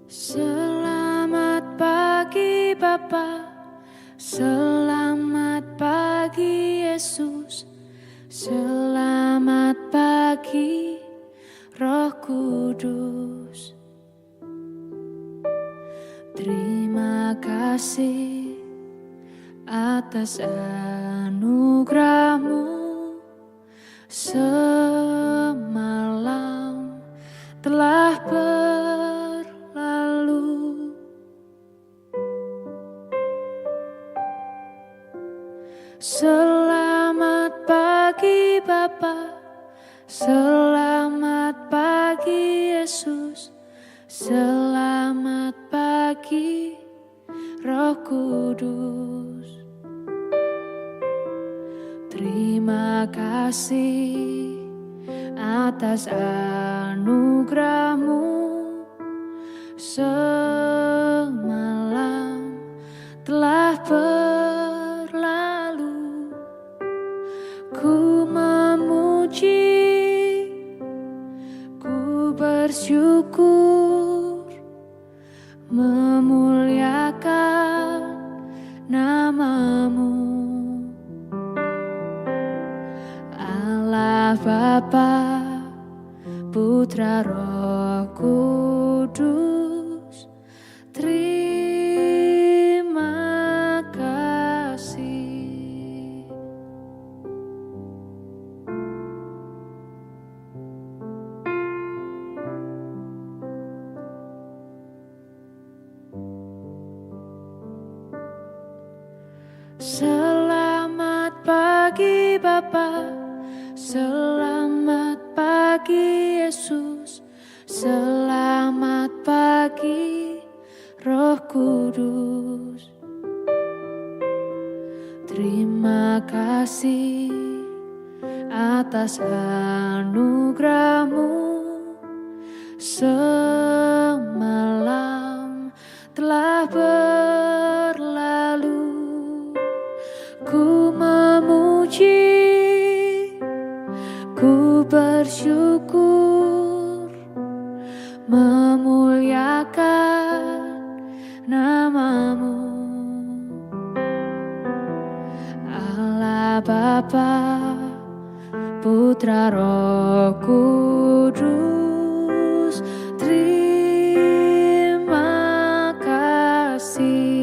Selamat pagi Bapa, selamat pagi Yesus, selamat pagi Roh Kudus. Terima kasih atas anugerah-Mu semalam telah berlalu. Selamat pagi Bapa, selamat pagi Yesus, selamat pagi Roh Kudus. Terima kasih atas anugerah-Mu semalam telah berlalu. Ku memuji, ku bersyukur, memuliakan nama-Mu, Allah Bapa, Putra Roh Kudus. Terima kasih. Selamat pagi Bapa, selamat pagi Yesus, selamat pagi Roh Kudus. Terima kasih atas anugerah-Mu semalam telah berlalu. Ku memuji, ku bersyukur, memuliakan nama-Mu, Allah Bapa, Putra Roh Kudus. Terima kasih.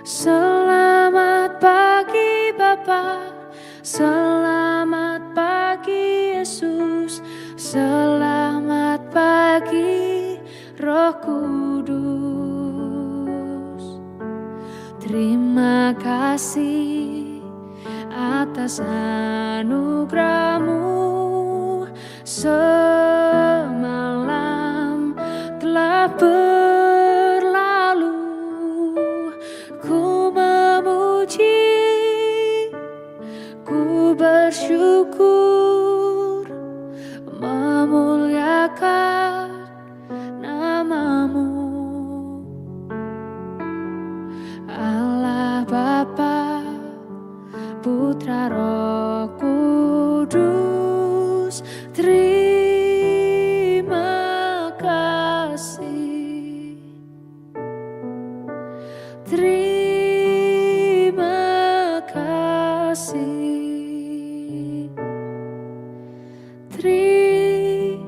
Selamat pagi Bapa, selamat pagi Yesus, selamat pagi Roh Kudus. Terima kasih atas anugerah-Mu semalam telah berlalu. Ku memuji, ku bersyukur, memuliakan nama-Mu, Allah Bapa, Putra Roh Kudus. Terima kasih. Terima kasih. Terima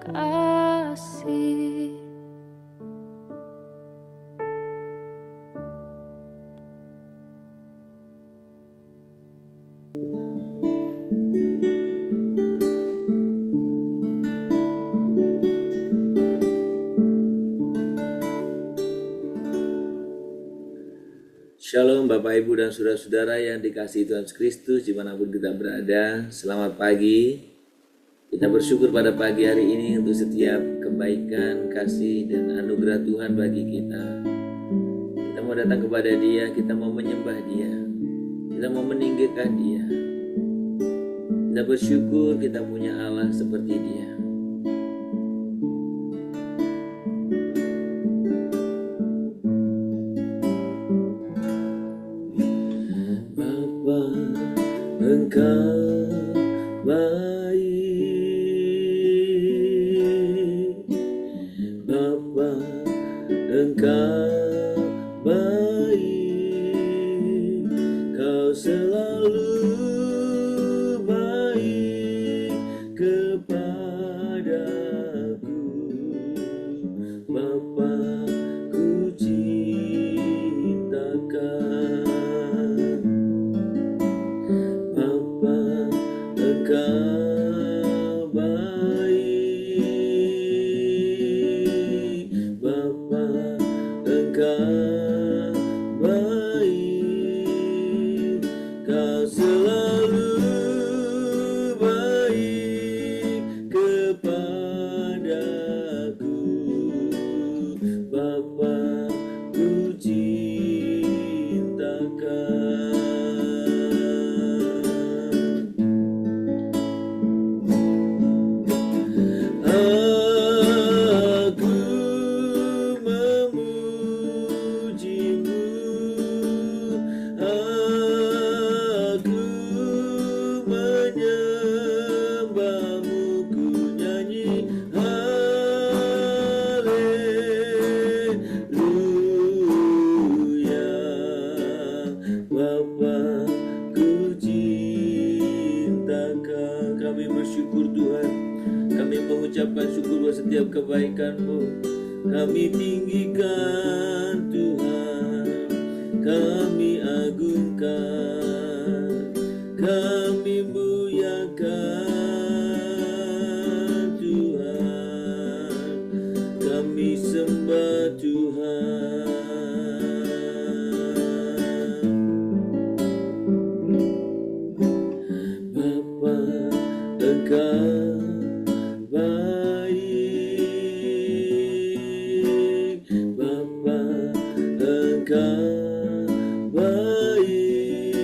kasih. Shalom Bapak Ibu dan Saudara-saudara yang dikasihi Tuhan Yesus Kristus dimanapun kita berada. Selamat pagi. Kita bersyukur pada pagi hari ini untuk setiap kebaikan, kasih, dan anugerah Tuhan bagi kita. Kita mau datang kepada Dia, kita mau menyembah Dia, kita mau meninggikan Dia. Kita bersyukur kita punya Allah seperti Dia. Engkau baik, Bapa, Engkau baik, Kau selalu baik kepadaku, Bapa, ku cintakan, Bapa, Engkau baik, Bapa, Engkau baik, Kau selalu baik kepadaku, Bapa, ku cintakan. Aku memujimu, aku menyembahmu, ku nyanyi haleluya. Bapa, ku cintakan. Kami bersyukur Tuhan, kami mengucapkan syukur buat setiap kebaikan-Mu. Kami tinggikan Tuhan, kami agungkan, kami muliakan Tuhan, kami sembah Tuhan. Bapa, Engkau baik, Bapa, Engkau baik,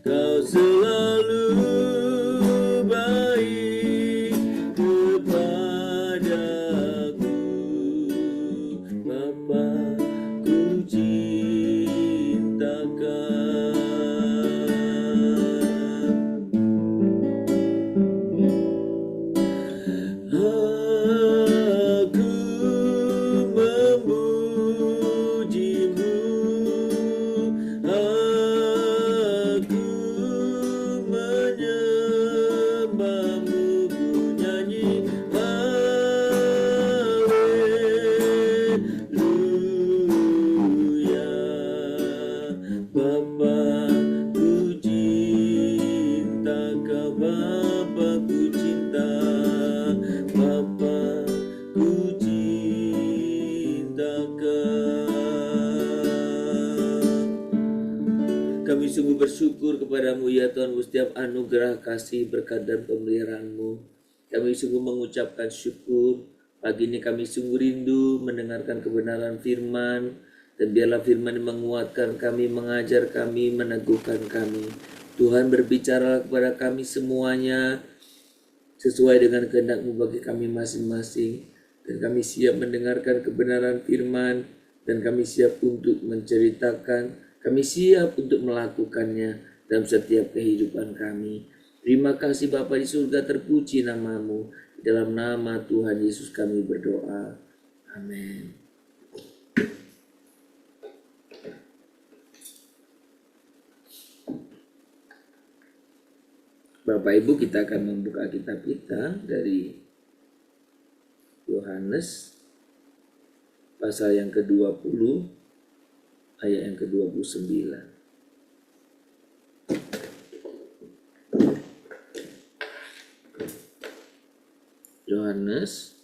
Kau selalu baik kepadaku, Bapa, ku cintakan. Aku memujimu, aku menyembahmu, ku nyanyi haleluya. Bapa, ku cintakan, Bapa, ku cinta, Bapa, ku cintakan. Kami sungguh bersyukur kepadamu ya Tuhan, setiap anugerah, kasih, berkat, dan pemeliharaan-Mu. Kami sungguh mengucapkan syukur. Pagi ini kami sungguh rindu mendengarkan kebenaran firman, dan biarlah firman yang menguatkan kami, mengajar kami, meneguhkan kami. Tuhan, berbicara kepada kami semuanya sesuai dengan kehendak-Mu bagi kami masing-masing. Dan kami siap mendengarkan kebenaran firman, dan kami siap untuk menceritakan, kami siap untuk melakukannya dalam setiap kehidupan kami. Terima kasih Bapa di surga, terpuji nama-Mu. Di dalam nama Tuhan Yesus kami berdoa. Amin. Bapak Ibu, kita akan membuka kitab kita dari Yohanes pasal yang ke-20 ayat yang ke-29. Yohanes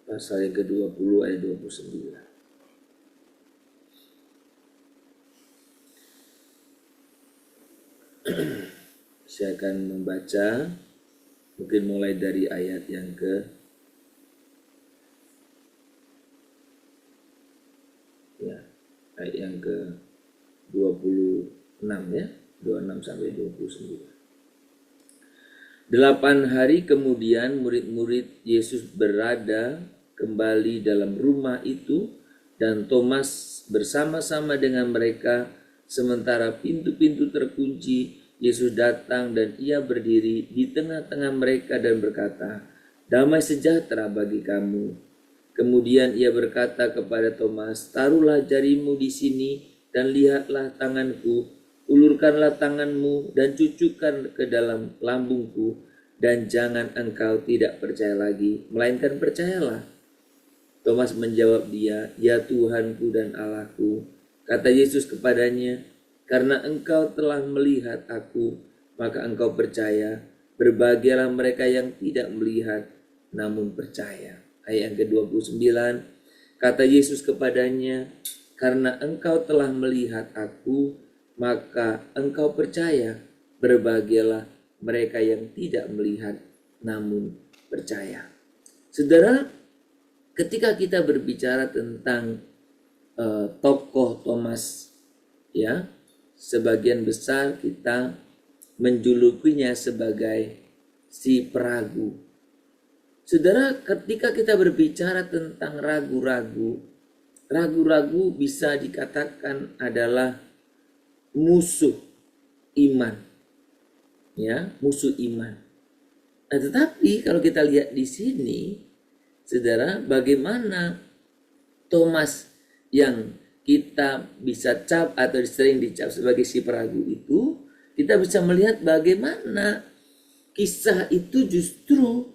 pasal yang ke-20 ayat 29. Saya akan membaca mungkin mulai dari ayat yang ayat yang ke-26 ya, 26 sampai 29. 8 hari kemudian murid-murid Yesus berada kembali dalam rumah itu, dan Thomas bersama-sama dengan mereka. Sementara pintu-pintu terkunci, Yesus datang dan ia berdiri di tengah-tengah mereka dan berkata, "Damai sejahtera bagi kamu." Kemudian ia berkata kepada Thomas, "Taruhlah jarimu di sini dan lihatlah tanganku, ulurkanlah tanganmu dan cucukkan ke dalam lambungku, dan jangan engkau tidak percaya lagi, melainkan percayalah." Thomas menjawab dia, "Ya Tuhanku dan Allahku." Kata Yesus kepadanya, "Karena engkau telah melihat aku, maka engkau percaya. Berbahagialah mereka yang tidak melihat, namun percaya." Ayat yang ke-29, kata Yesus kepadanya, "Karena engkau telah melihat aku, maka engkau percaya. Berbahagialah mereka yang tidak melihat, namun percaya." Saudara, ketika kita berbicara tentang tokoh Thomas, ya, sebagian besar kita menjulukinya sebagai si peragu. Saudara, ketika kita berbicara tentang ragu-ragu bisa dikatakan adalah musuh iman, ya, musuh iman. Nah, tetapi kalau kita lihat di sini, saudara, bagaimana Thomas yang kita bisa cap atau sering dicap sebagai si peragu itu, kita bisa melihat bagaimana kisah itu justru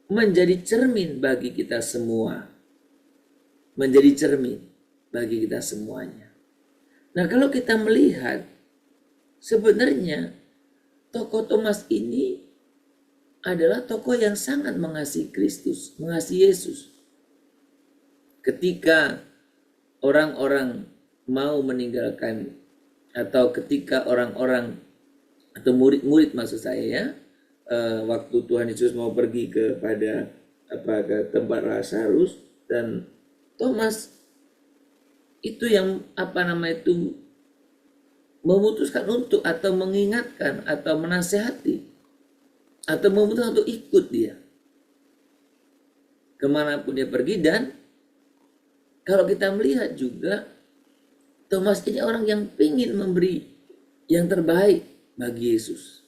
menjadi cermin bagi kita semua. Menjadi cermin bagi kita semuanya. Nah, kalau kita melihat, sebenarnya tokoh Thomas ini adalah tokoh yang sangat mengasihi Kristus, mengasihi Yesus. Ketika orang-orang mau meninggalkan, atau ketika orang-orang atau murid-murid maksud saya, ya, waktu Tuhan Yesus mau pergi ke tempat Lazarus, dan Thomas itu yang memutuskan untuk atau mengingatkan atau menasehati atau memutuskan untuk ikut dia kemanapun dia pergi. Dan kalau kita melihat juga, Thomas ini orang yang ingin memberi yang terbaik bagi Yesus,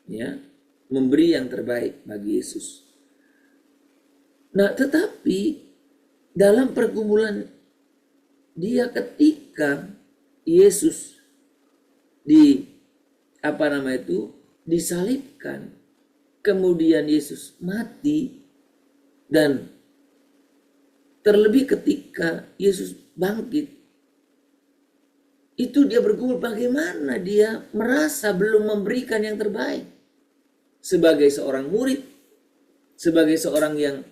ya, memberi yang terbaik bagi Yesus. Nah, tetapi dalam pergumulan dia ketika Yesus disalibkan, kemudian Yesus mati, dan terlebih ketika Yesus bangkit, itu dia bergumul bagaimana dia merasa belum memberikan yang terbaik. Sebagai seorang murid, sebagai seorang yang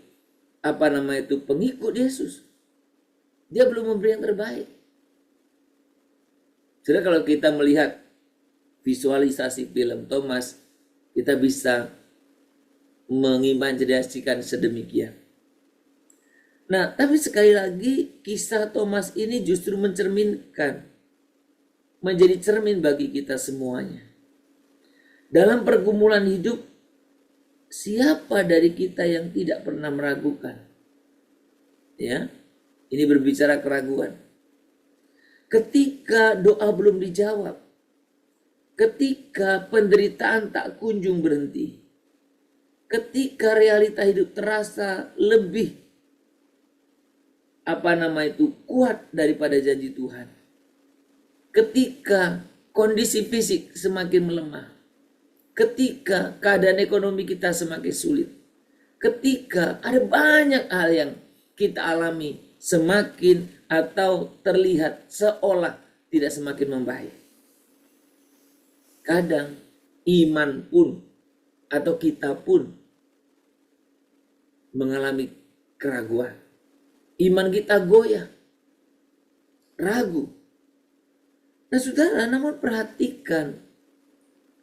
pengikut Yesus, dia belum memberi yang terbaik. Jadi kalau kita melihat visualisasi film Thomas, kita bisa mengimajinasikan sedemikian. Nah, tapi sekali lagi kisah Thomas ini justru mencerminkan, menjadi cermin bagi kita semuanya. Dalam pergumulan hidup, siapa dari kita yang tidak pernah meragukan? Ya, ini berbicara keraguan. Ketika doa belum dijawab, ketika penderitaan tak kunjung berhenti, ketika realita hidup terasa lebih kuat daripada janji Tuhan, ketika kondisi fisik semakin melemah, ketika keadaan ekonomi kita semakin sulit, ketika ada banyak hal yang kita alami semakin atau terlihat seolah tidak semakin membaik, kadang iman pun atau kita pun mengalami keraguan. Iman kita goyah, ragu. Nah, saudara, namun perhatikan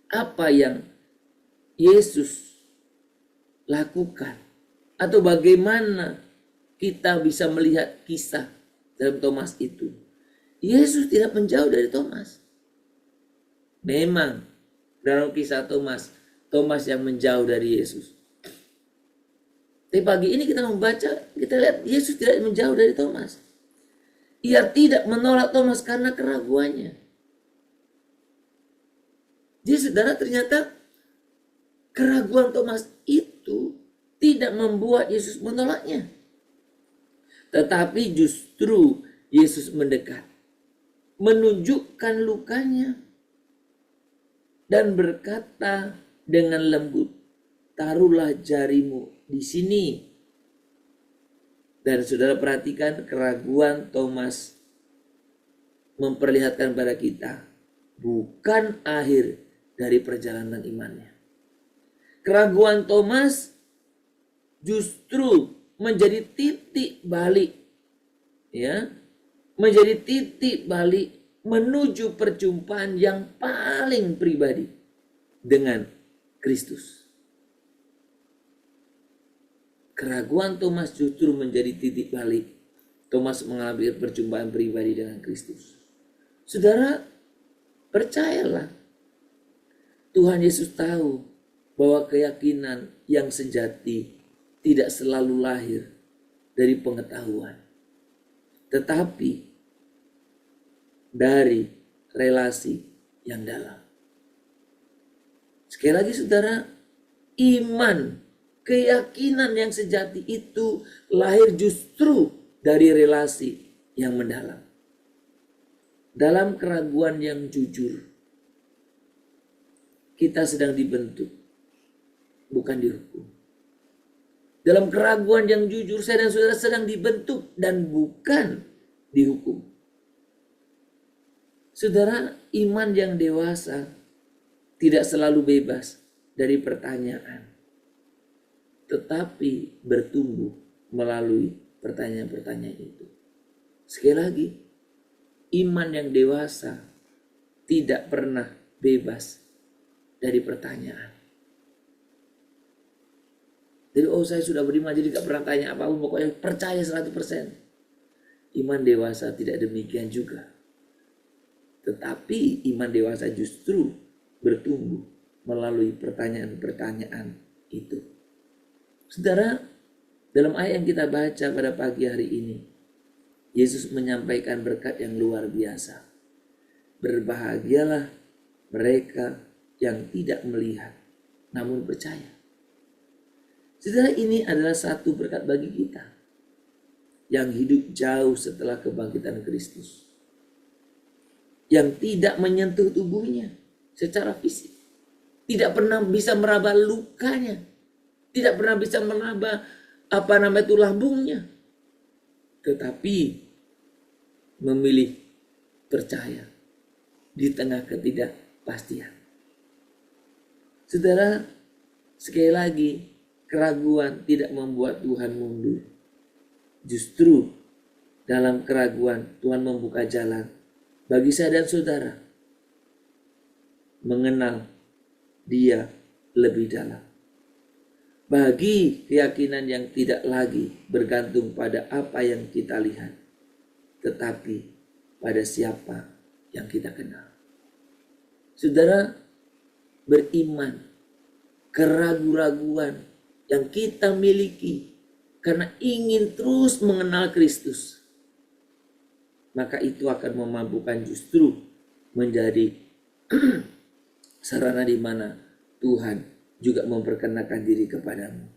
apa yang Yesus lakukan, atau bagaimana kita bisa melihat kisah dalam Thomas itu. Yesus tidak menjauh dari Thomas. Memang dalam kisah Thomas yang menjauh dari Yesus. Tapi pagi ini kita membaca, kita lihat Yesus tidak menjauh dari Thomas. Ia tidak menolak Thomas karena keraguannya. Jadi saudara, ternyata keraguan Thomas itu tidak membuat Yesus menolaknya. Tetapi justru Yesus mendekat, menunjukkan lukanya, dan berkata dengan lembut, taruhlah jarimu di sini. Dan saudara perhatikan, keraguan Thomas memperlihatkan pada kita bukan akhir dari perjalanan imannya. Keraguan Thomas justru menjadi titik balik, ya, menjadi titik balik menuju perjumpaan yang paling pribadi dengan Kristus. Keraguan Thomas justru menjadi titik balik Thomas mengalami perjumpaan pribadi dengan Kristus. Saudara, percayalah, Tuhan Yesus tahu bahwa keyakinan yang sejati tidak selalu lahir dari pengetahuan, tetapi dari relasi yang dalam. Sekali lagi saudara, iman, keyakinan yang sejati itu lahir justru dari relasi yang mendalam. Dalam keraguan yang jujur, kita sedang dibentuk, bukan dihukum. Dalam keraguan yang jujur, saya dan saudara sedang dibentuk dan bukan dihukum. Saudara, iman yang dewasa tidak selalu bebas dari pertanyaan, tetapi bertumbuh melalui pertanyaan-pertanyaan itu. Sekali lagi, iman yang dewasa tidak pernah bebas dari pertanyaan. Jadi, saya sudah beriman jadi gak pernah tanya apapun, pokoknya percaya 100%. Iman dewasa tidak demikian juga. Tetapi iman dewasa justru bertumbuh melalui pertanyaan-pertanyaan itu. Saudara, dalam ayat yang kita baca pada pagi hari ini, Yesus menyampaikan berkat yang luar biasa. Berbahagialah mereka yang tidak melihat namun percaya. Saudara, ini adalah satu berkat bagi kita yang hidup jauh setelah kebangkitan Kristus, yang tidak menyentuh tubuhnya secara fisik, tidak pernah bisa meraba lukanya, tidak pernah bisa meraba lambungnya, tetapi memilih percaya di tengah ketidakpastian. Saudara, sekali lagi, keraguan tidak membuat Tuhan mundur. Justru dalam keraguan Tuhan membuka jalan bagi saya dan saudara mengenal Dia lebih dalam. Bagi keyakinan yang tidak lagi bergantung pada apa yang kita lihat, tetapi pada siapa yang kita kenal. Saudara, beriman, keraguan-raguan yang kita miliki karena ingin terus mengenal Kristus, maka itu akan memampukan justru menjadi sarana di mana Tuhan juga memperkenalkan diri kepadamu.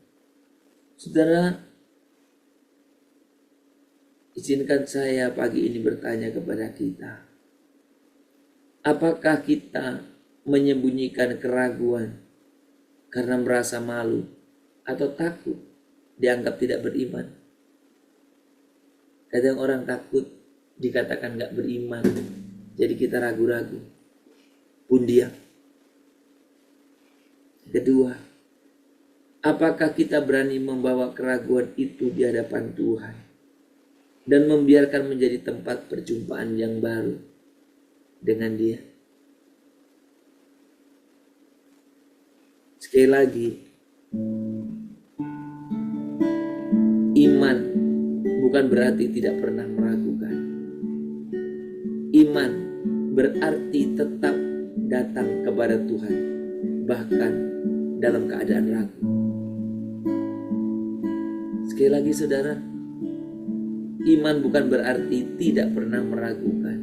Saudara, izinkan saya pagi ini bertanya kepada kita, apakah kita menyembunyikan keraguan karena merasa malu atau takut dianggap tidak beriman? Kadang orang takut dikatakan gak beriman, jadi kita ragu-ragu, pun diam. Kedua, apakah kita berani membawa keraguan itu di hadapan Tuhan dan membiarkan menjadi tempat perjumpaan yang baru dengan Dia? Sekali lagi, iman bukan berarti tidak pernah meragukan. Iman berarti tetap datang kepada Tuhan, bahkan dalam keadaan ragu. Sekali lagi saudara, Iman bukan berarti tidak pernah meragukan,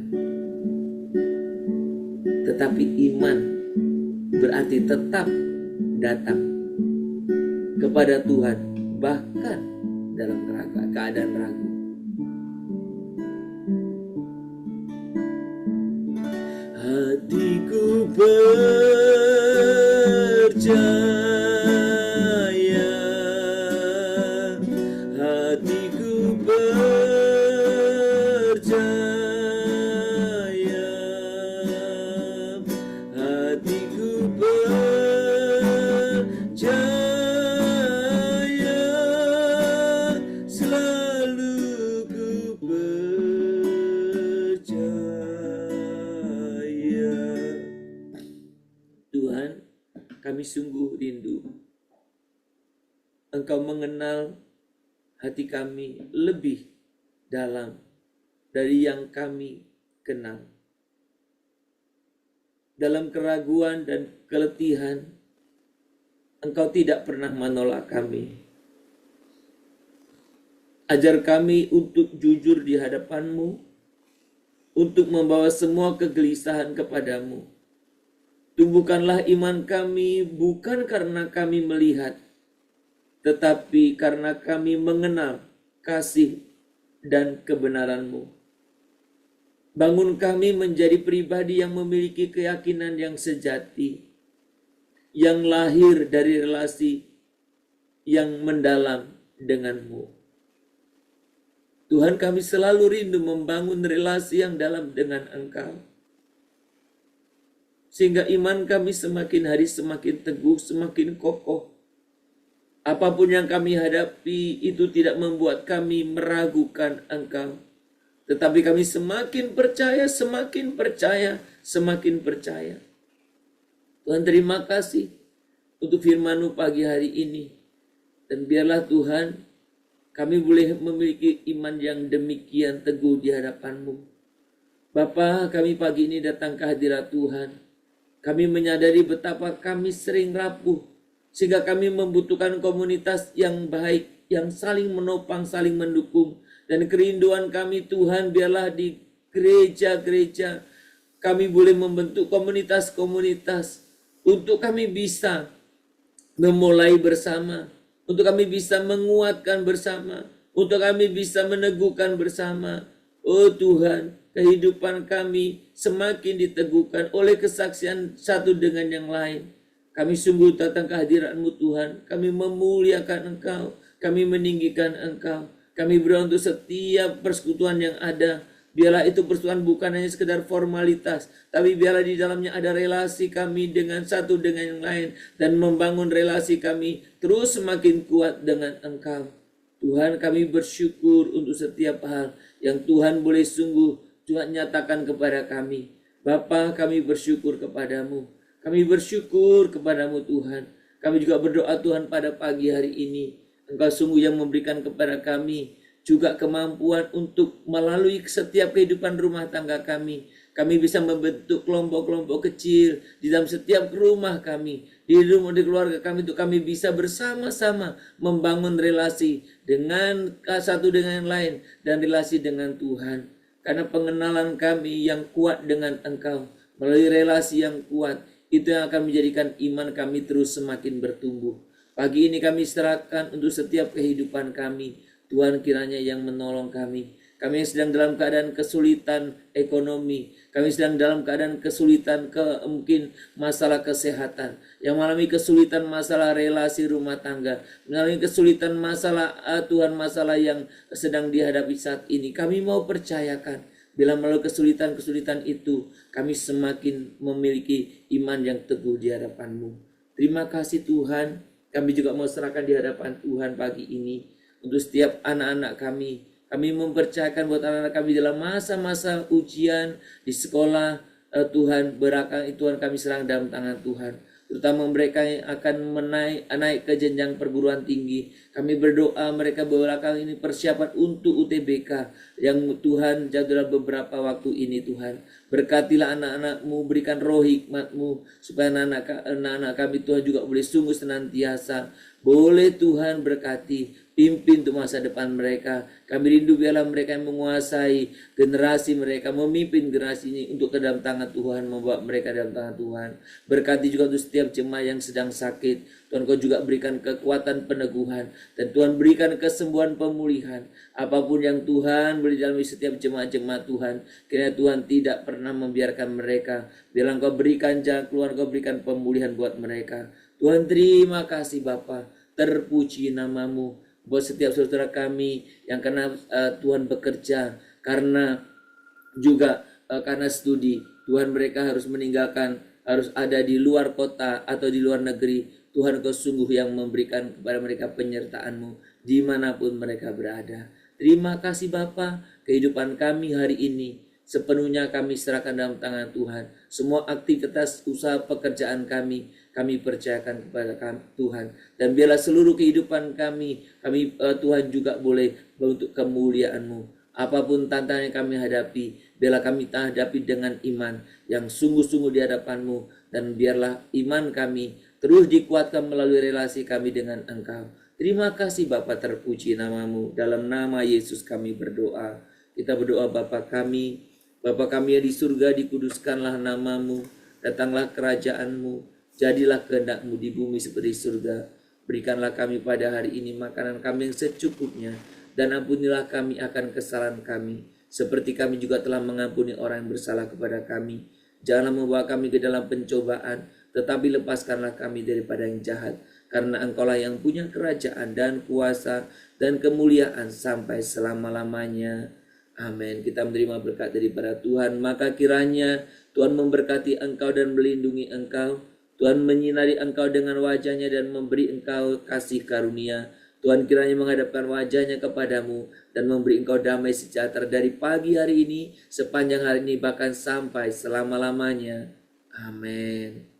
tetapi iman berarti tetap datang kepada Tuhan bahkan dalam keadaan ragu. Hatiku percaya, hatiku percaya, hatiku percaya, selalu ku percaya. Tuhan, kami sungguh rindu Engkau mengenal hati kami lebih dalam dari yang kami kenal. Dalam keraguan dan keletihan, Engkau tidak pernah menolak kami. Ajar kami untuk jujur di hadapan-Mu, untuk membawa semua kegelisahan kepadamu. Tumbuhkanlah iman kami bukan karena kami melihat, tetapi karena kami mengenal kasih dan kebenaran-Mu. Bangun kami menjadi pribadi yang memiliki keyakinan yang sejati, yang lahir dari relasi yang mendalam dengan-Mu. Tuhan, kami selalu rindu membangun relasi yang dalam dengan Engkau, sehingga iman kami semakin hari semakin teguh, semakin kokoh. Apapun yang kami hadapi itu tidak membuat kami meragukan Engkau, tetapi kami semakin percaya, semakin percaya, semakin percaya. Tuhan, terima kasih untuk firman-Mu pagi hari ini. Dan biarlah Tuhan, kami boleh memiliki iman yang demikian teguh di hadapan-Mu. Bapa, kami pagi ini datang ke hadirat Tuhan. Kami menyadari betapa kami sering rapuh, sehingga kami membutuhkan komunitas yang baik, yang saling menopang, saling mendukung. Dan kerinduan kami Tuhan, biarlah di gereja-gereja kami boleh membentuk komunitas-komunitas untuk kami bisa memulai bersama, untuk kami bisa menguatkan bersama, untuk kami bisa meneguhkan bersama. Oh Tuhan, kehidupan kami semakin diteguhkan oleh kesaksian satu dengan yang lain. Kami sungguh datang ke hadirat-Mu Tuhan. Kami memuliakan Engkau, kami meninggikan Engkau. Kami berdoa untuk setiap persekutuan yang ada. Biarlah itu persekutuan bukan hanya sekedar formalitas, tapi biarlah di dalamnya ada relasi kami dengan satu dengan yang lain, dan membangun relasi kami terus semakin kuat dengan Engkau. Tuhan, kami bersyukur untuk setiap hal yang Tuhan boleh sungguh Tuhan nyatakan kepada kami. Bapa, kami bersyukur kepadamu. Kami bersyukur kepadamu Tuhan. Kami juga berdoa Tuhan pada pagi hari ini, Engkau sungguh yang memberikan kepada kami juga kemampuan untuk melalui setiap kehidupan rumah tangga kami. Kami bisa membentuk kelompok-kelompok kecil di dalam setiap rumah kami, di rumah di keluarga kami, untuk kami bisa bersama-sama membangun relasi dengan satu dengan yang lain dan relasi dengan Tuhan. Karena pengenalan kami yang kuat dengan Engkau melalui relasi yang kuat, itu yang akan menjadikan iman kami terus semakin bertumbuh. Pagi ini kami serahkan untuk setiap kehidupan kami. Tuhan kiranya yang menolong kami. Kami yang sedang dalam keadaan kesulitan ekonomi, kami sedang dalam keadaan kesulitan mungkin masalah kesehatan, yang mengalami kesulitan masalah relasi rumah tangga, mengalami kesulitan masalah Tuhan, masalah yang sedang dihadapi saat ini. Kami mau percayakan, bila melalui kesulitan-kesulitan itu, kami semakin memiliki iman yang teguh di hadapan-Mu. Terima kasih Tuhan, kami juga mau serahkan di hadapan Tuhan pagi ini, untuk setiap anak-anak kami. Kami mempercayakan buat anak-anak kami dalam masa-masa ujian di sekolah, Tuhan, berkat Tuhan kami serang dalam tangan Tuhan. Terutama mereka yang akan naik ke jenjang perguruan tinggi. Kami berdoa mereka beberapa kali ini persiapan untuk UTBK yang Tuhan jatuh dalam beberapa waktu ini. Tuhan, berkatilah anak-anak-Mu, berikan roh hikmat-Mu, supaya anak-anak kami Tuhan juga boleh sungguh senantiasa boleh Tuhan berkati, pimpin untuk masa depan mereka. Kami rindu biarlah mereka yang menguasai generasi mereka, memimpin generasi ini untuk ke dalam tangan Tuhan, membawa mereka dalam tangan Tuhan. Berkati juga untuk setiap jemaah yang sedang sakit. Tuhan, Kau juga berikan kekuatan peneguhan, dan Tuhan berikan kesembuhan pemulihan. Apapun yang Tuhan beri dalam setiap jemaah-jemaah Tuhan, kiranya Tuhan tidak pernah membiarkan mereka. Biarlah Kau berikan jalan keluar, Kau berikan pemulihan buat mereka. Tuhan, terima kasih Bapa, terpuji namamu buat setiap saudara kami yang karena Tuhan bekerja, karena juga karena studi. Tuhan, mereka harus meninggalkan, harus ada di luar kota atau di luar negeri. Tuhan, Kau sungguh yang memberikan kepada mereka penyertaan-Mu dimanapun mereka berada. Terima kasih Bapa, kehidupan kami hari ini sepenuhnya kami serahkan dalam tangan Tuhan. Semua aktivitas usaha pekerjaan kami percayakan kepada Tuhan. Dan biarlah seluruh kehidupan kami Tuhan juga boleh untuk kemuliaan-Mu. Apapun tantangan yang kami hadapi, biarlah kami hadapi dengan iman yang sungguh-sungguh di hadapan-Mu. Dan biarlah iman kami terus dikuatkan melalui relasi kami dengan Engkau. Terima kasih Bapa, terpuji namamu. Dalam nama Yesus kami berdoa. Kita berdoa, Bapa kami yang di surga, dikuduskanlah namamu. Datanglah kerajaan-Mu. Jadilah kehendak-Mu di bumi seperti surga. Berikanlah kami pada hari ini makanan kami yang secukupnya. Dan ampunilah kami akan kesalahan kami, seperti kami juga telah mengampuni orang yang bersalah kepada kami. Janganlah membawa kami ke dalam pencobaan, tetapi lepaskanlah kami daripada yang jahat. Karena Engkaulah yang punya kerajaan dan kuasa dan kemuliaan sampai selama-lamanya. Amin. Kita menerima berkat daripada Tuhan. Maka kiranya Tuhan memberkati engkau dan melindungi engkau. Tuhan menyinari engkau dengan wajahnya dan memberi engkau kasih karunia. Tuhan kiranya menghadapkan wajahnya kepadamu dan memberi engkau damai sejahtera dari pagi hari ini, sepanjang hari ini, bahkan sampai selama-lamanya. Amin.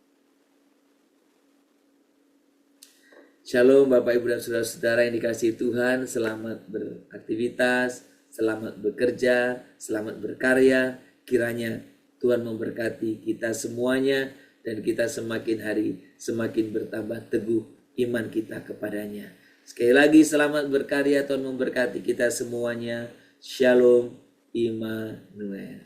Shalom Bapak Ibu dan Saudara-saudara yang dikasihi Tuhan. Selamat beraktivitas, selamat bekerja, selamat berkarya. Kiranya Tuhan memberkati kita semuanya dan kita semakin hari semakin bertambah teguh iman kita kepadanya. Sekali lagi selamat berkarya, Tuhan memberkati kita semuanya. Shalom Immanuel.